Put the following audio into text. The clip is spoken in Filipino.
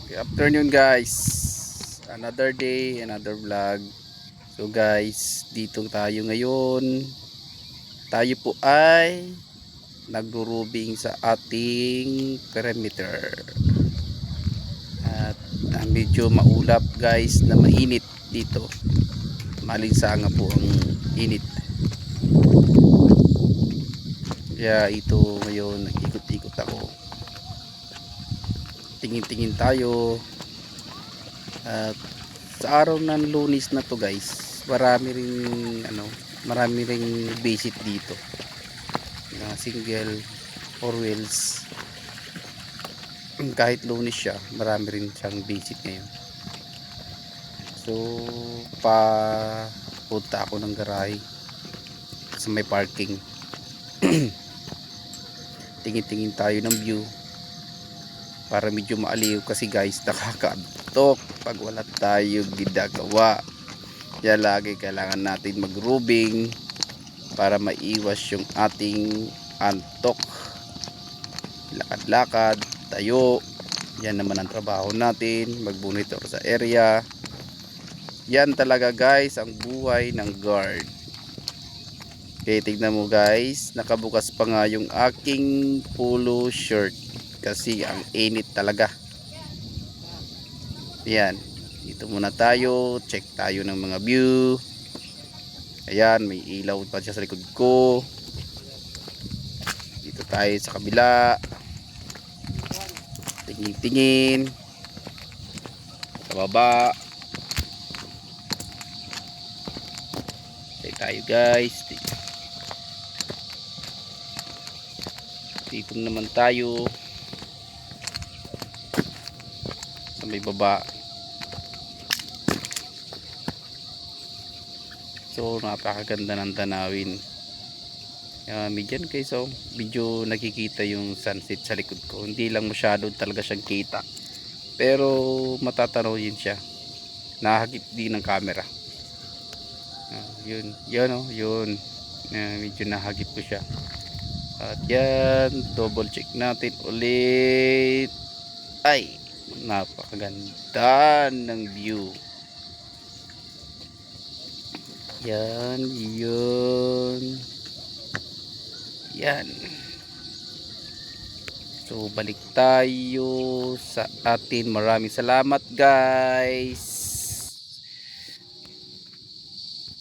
Good afternoon guys. Another day, another vlog. So guys, dito tayo ngayon. Tayo po ay nagro-roofing sa ating perimeter. At medyo maulap guys na mainit dito. Malinsanga po ang init. Kaya ito ngayon nag-ikot-ikot ako. Tingin-tingin tayo. At sa araw ng Lunes na to guys, marami ring visit dito na single four wheels. Kahit Lunes siya, marami rin siyang visit ngayon. So punta ako ng garahe sa may parking. Tingin-tingin tayo ng view para medyo maaliw kasi guys, nakakaantok pag wala tayong ginagawa. Kaya lagi kailangan natin mag-roofing para maiwas yung ating antok. Lakad-lakad, tayo. Yan naman ang trabaho natin, mag-monitor sa area. Yan talaga guys ang buhay ng guard. Okay, tignan mo guys, nakabukas pa nga yung aking polo shirt kasi ang init talaga. Yan, dito muna tayo, check tayo ng mga view. Ayan, may ilaw pa siya sa likod ko. Dito tayo sa kabila, tingin-tingin sa baba. Check tayo guys. Dito naman tayo sa may baba. So napakaganda ng tanawin. Medyan guys, so medyo nakikita yung sunset sa likod ko. Hindi lang masyado talaga siyang kita, pero matatanaw yun siya. Nahagip din ng camera. Yun yun. Medyo nahagip ko siya. At yan, double check natin ulit. Ay, napakaganda ng view. Yan, yun. Yan. So balik tayo sa atin. Maraming salamat guys.